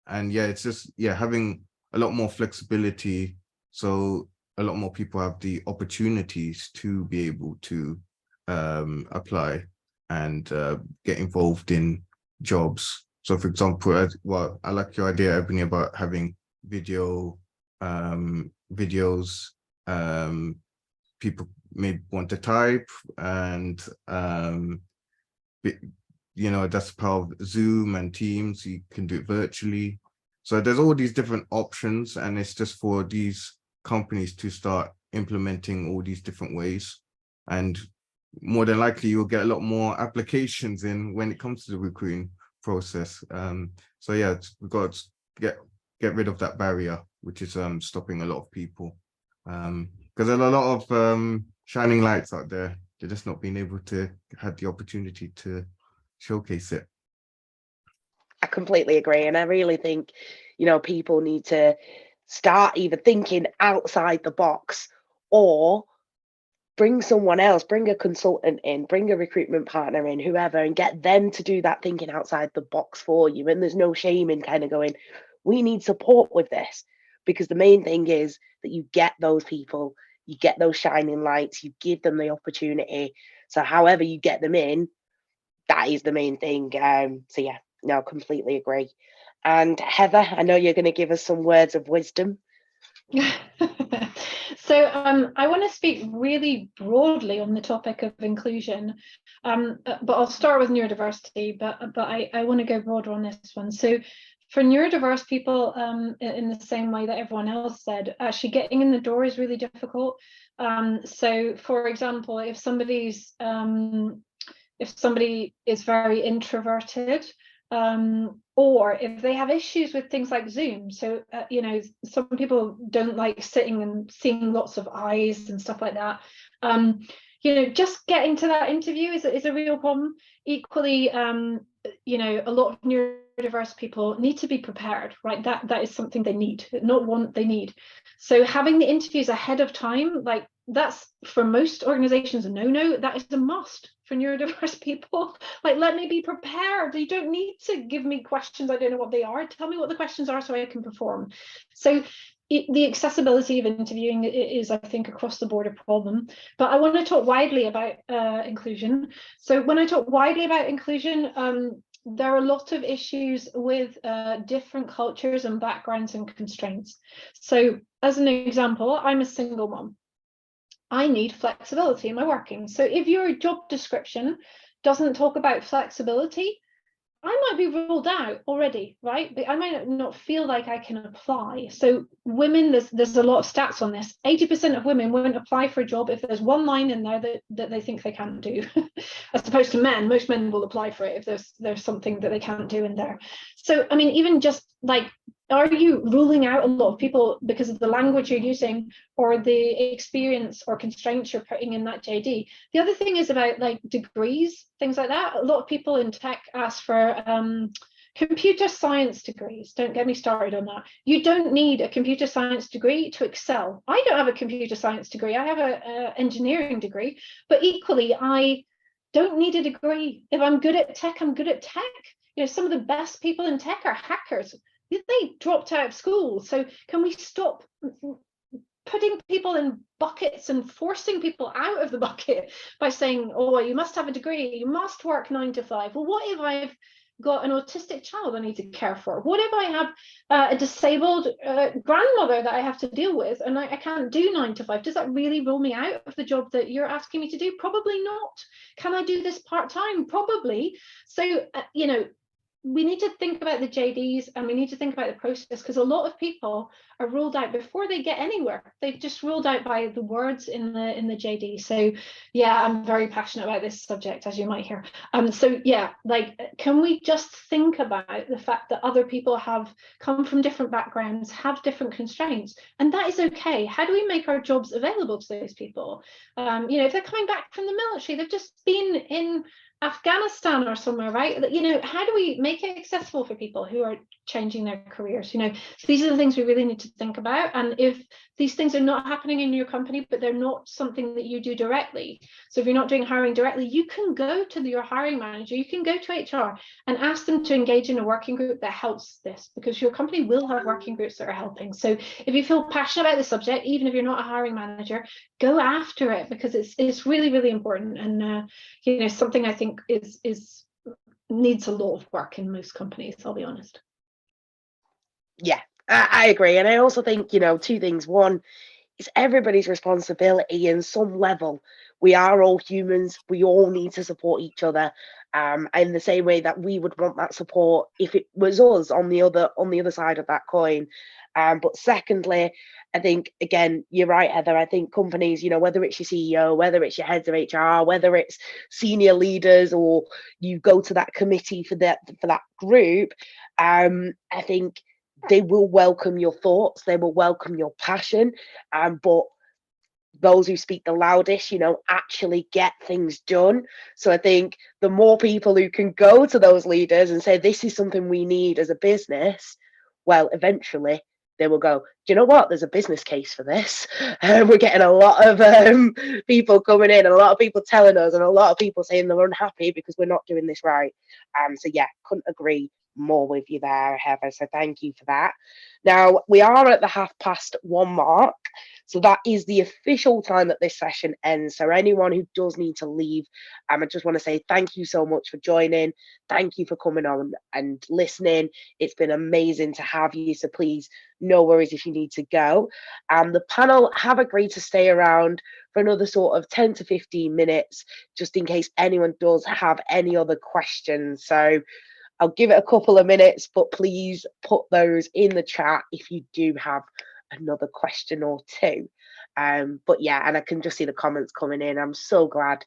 yeah, it's just, having a lot more flexibility. So a lot more people have the opportunities to be able to apply and get involved in jobs. So for example, I like your idea, Ebony, about having videos. People may want to type, and that's the power of Zoom and Teams. You can do it virtually. So there's all these different options, and it's just for these companies to start implementing all these different ways. And more than likely, you'll get a lot more applications in when it comes to the recruiting process. So yeah, we've got to get rid of that barrier, which is stopping a lot of people. Because there's a lot of shining lights out there. They're just not being able to have the opportunity to showcase it. I completely agree. And I really think, people need to start either thinking outside the box or bring someone else, bring a consultant in, bring a recruitment partner in, whoever, and get them to do that thinking outside the box for you. And there's no shame in kind of going, we need support with this, because the main thing is that you get those people, you get those shining lights, you give them the opportunity. So however you get them in, that is the main thing. So yeah, no, completely agree. And Heather, I know you're going to give us some words of wisdom. So I want to speak really broadly on the topic of inclusion, but I'll start with neurodiversity, but I want to go broader on this one. So for neurodiverse people, in the same way that everyone else said, actually getting in the door is really difficult. So for example, if somebody is very introverted, or if they have issues with things like Zoom. So, some people don't like sitting and seeing lots of eyes and stuff like that. Just getting to that interview is a real problem. Equally, a lot of neurodiverse people need to be prepared, right? That is something they need, not want, they need. So having the interviews ahead of time, like that's for most organizations a no, that is a must for neurodiverse people. Like, let me be prepared. You don't need to give me questions I don't know what they are. Tell me what the questions are so I can perform. So the accessibility of interviewing is, I think, across the board a problem. But I want to talk widely about inclusion. So when I talk widely about inclusion, there are a lot of issues with different cultures and backgrounds and constraints. So as an example, I'm a single mom. I need flexibility in my working. So if your job description doesn't talk about flexibility, I might be ruled out already, right? But I might not feel like I can apply. So women, there's a lot of stats on this. 80% of women won't apply for a job if there's one line in there that they think they can't do. As opposed to men, most men will apply for it if there's something that they can't do in there. So, I mean, even just like, are you ruling out a lot of people because of the language you're using or the experience or constraints you're putting in that JD? The other thing is about like degrees, things like that. A lot of people in tech ask for computer science degrees. Don't get me started on that. You don't need a computer science degree to excel. I don't have a computer science degree. I have an engineering degree, but equally, I don't need a degree. If I'm good at tech, I'm good at tech. Some of the best people in tech are hackers. They dropped out of school. So can we stop putting people in buckets and forcing people out of the bucket by saying, oh, you must have a degree, you must work 9 to 5. Well, what if I've got an autistic child I need to care for? What if I have a disabled grandmother that I have to deal with and I can't do 9 to 5? Does that really rule me out of the job that you're asking me to do? Probably not. Can I do this part-time? Probably. So, we need to think about the JDs and we need to think about the process, because a lot of people are ruled out before they get anywhere. They're just ruled out by the words in the JD. So yeah, I'm very passionate about this subject, as you might hear. So yeah, like, can we just think about the fact that other people have come from different backgrounds, have different constraints, and that is okay. How do we make our jobs available to those people? If they're coming back from the military, they've just been in Afghanistan or somewhere, right? How do we make it accessible for people who are changing their careers? So these are the things we really need to think about. And if these things are not happening in your company, but they're not something that you do directly, so if you're not doing hiring directly, you can go to your hiring manager, you can go to HR and ask them to engage in a working group that helps this, because your company will have working groups that are helping. So if you feel passionate about the subject, even if you're not a hiring manager, go after it, because it's really, really important, and something I think is needs a lot of work in most companies, I'll be honest. Yeah, I agree. And I also think, two things. One, it's everybody's responsibility in some level. We are all humans. We all need to support each other. In the same way that we would want that support if it was us on the other side of that coin. But secondly, I think, again, you're right, Heather. I think companies, whether it's your CEO, whether it's your heads of HR, whether it's senior leaders, or you go to that committee for that group, I think they will welcome your thoughts, they will welcome your passion, but those who speak the loudest, you know, actually get things done. So I think the more people who can go to those leaders and say, this is something we need as a business, well, eventually they will go, do you know what? There's a business case for this. We're getting a lot of people coming in, and a lot of people telling us, and a lot of people saying they're unhappy because we're not doing this right. So yeah, couldn't agree more with you there, Heather. So thank you for that. Now we are at the 1:30 mark. So that is the official time that this session ends. So anyone who does need to leave, I just want to say thank you so much for joining. Thank you for coming on and listening. It's been amazing to have you. So please, no worries if you need to go. The panel have agreed to stay around for another sort of 10 to 15 minutes, just in case anyone does have any other questions. So I'll give it a couple of minutes, but please put those in the chat if you do have another question or two. But yeah, and I can just see the comments coming in. I'm so glad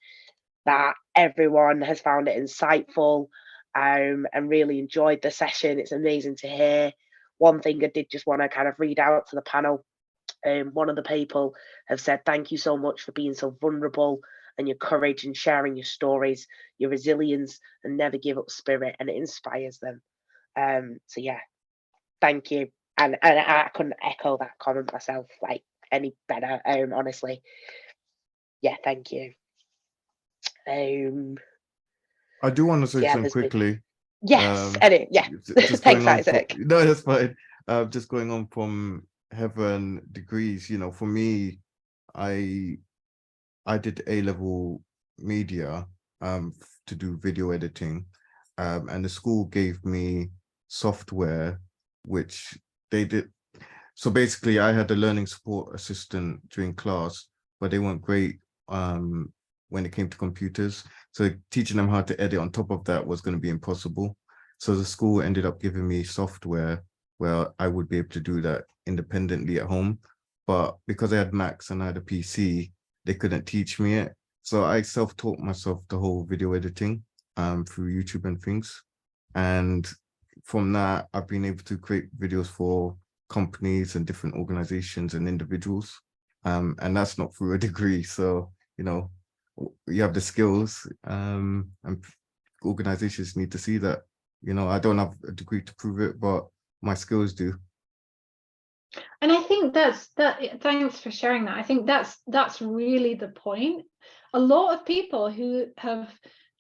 that everyone has found it insightful and really enjoyed the session. It's amazing to hear. One thing I did just want to kind of read out to the panel. One of the people have said, thank you so much for being so vulnerable and your courage and sharing your stories, your resilience and never give up spirit, and it inspires them. So yeah, thank you. And I couldn't echo that comment myself like any better, honestly. Yeah, thank you. I do want to say Yeah, something quickly. Yes, yeah. Just Thanks, going on Isaac. no, that's fine. Just going on from Heaven degrees, you know, for me, I did A-level media to do video editing, and the school gave me software which they did. So basically I had a learning support assistant during class, but they weren't great when it came to computers. So teaching them how to edit on top of that was going to be impossible. So the school ended up giving me software where I would be able to do that independently at home. But because I had Macs and I had a PC, they couldn't teach me it. So I self-taught myself the whole video editing through YouTube and things. And from that, I've been able to create videos for companies and different organizations and individuals. And that's not through a degree. So, you know, you have the skills and organizations need to see that, you know, I don't have a degree to prove it, but my skills do. And I think thanks for sharing that. I think that's really the point. A lot of people who have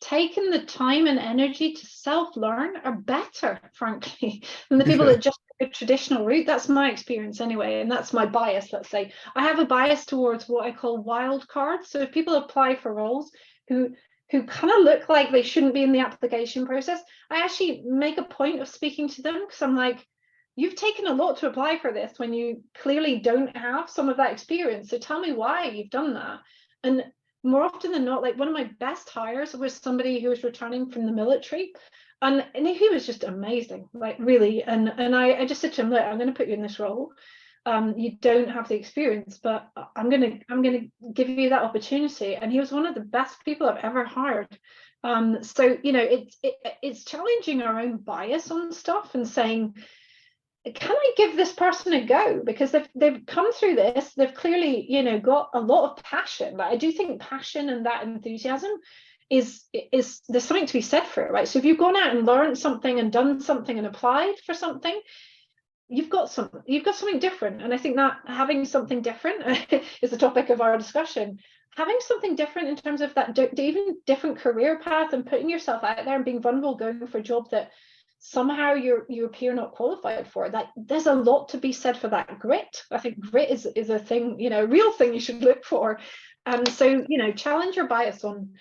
taken the time and energy to self-learn are better, frankly, than the people that just took a traditional route. That's my experience anyway, and that's my bias, let's say. I have a bias towards what I call wild cards. So if people apply for roles who kind of look like they shouldn't be in the application process, I actually make a point of speaking to them, because I'm like, you've taken a lot to apply for this when you clearly don't have some of that experience. So tell me why you've done that. And more often than not, like one of my best hires was somebody who was returning from the military, and he was just amazing, like really. And I just said to him, look, I'm going to put you in this role. You don't have the experience, but I'm going to give you that opportunity. And he was one of the best people I've ever hired. So you know, it's challenging our own bias on stuff and saying, can I give this person a go? Because they've come through this, they've clearly, you know, got a lot of passion. But I do think passion and that enthusiasm is there's something to be said for it, right? So if you've gone out and learned something and done something and applied for something, you've got something different. And I think that having something different is the topic of our discussion. Having something different in terms of that even different career path and putting yourself out there and being vulnerable, going for a job that somehow you appear not qualified for, that there's a lot to be said for that grit. I think grit is a thing, you know, real thing you should look for. So, you know, challenge your bias on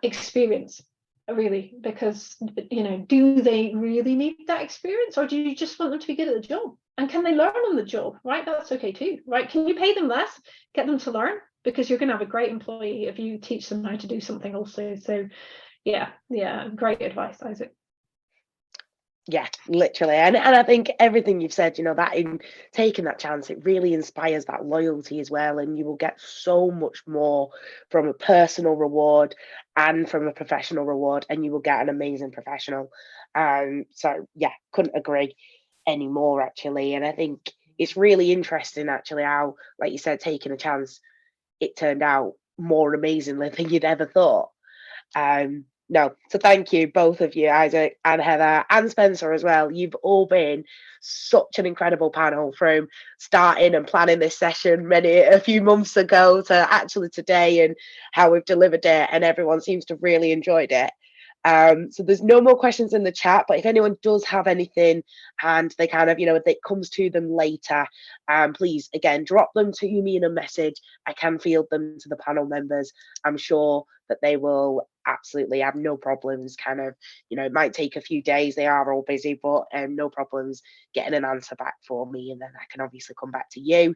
experience, really, because, you know, do they really need that experience, or do you just want them to be good at the job? And can they learn on the job, right? That's okay too, right? Can you pay them less, get them to learn? Because you're going to have a great employee if you teach them how to do something also. So yeah, great advice, Isaac. Yeah, literally. And I think everything you've said, you know, that in taking that chance, it really inspires that loyalty as well. And you will get so much more from a personal reward and from a professional reward, and you will get an amazing professional. So yeah, couldn't agree anymore, actually. And I think it's really interesting, actually, how, like you said, taking a chance, it turned out more amazingly than you'd ever thought. No, so thank you, both of you, Isaac and Heather and Spencer as well. You've all been such an incredible panel, from starting and planning this session a few months ago to actually today, and how we've delivered it, and everyone seems to have really enjoyed it. So there's no more questions in the chat, but if anyone does have anything and they kind of, it comes to them later, please, again, drop them to me in a message. I can field them to the panel members. I'm sure that they will absolutely have no problems, kind of, it might take a few days, they are all busy, but no problems getting an answer back for me, and then I can obviously come back to you.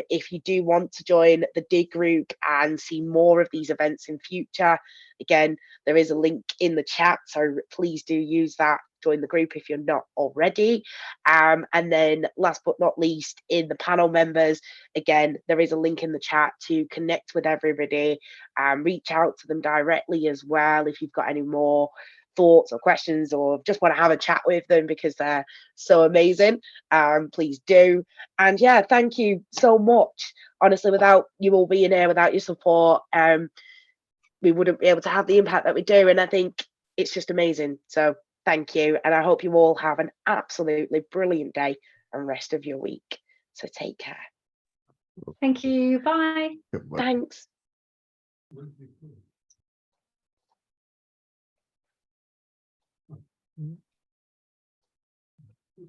If you do want to join the D.I.G group and see more of these events in future, again, there is a link in the chat, so please do use that. Join the group if you're not already. And then last but not least, in the panel members, again, there is a link in the chat to connect with everybody and reach out to them directly as well if you've got any more thoughts or questions, or just want to have a chat with them because they're so amazing. Please do. And yeah, thank you so much. Honestly, without you all being here, without your support, we wouldn't be able to have the impact that we do, and I think it's just amazing. So thank you, and I hope you all have an absolutely brilliant day and rest of your week. So take care. Thank you. Bye. Thanks. Mhm.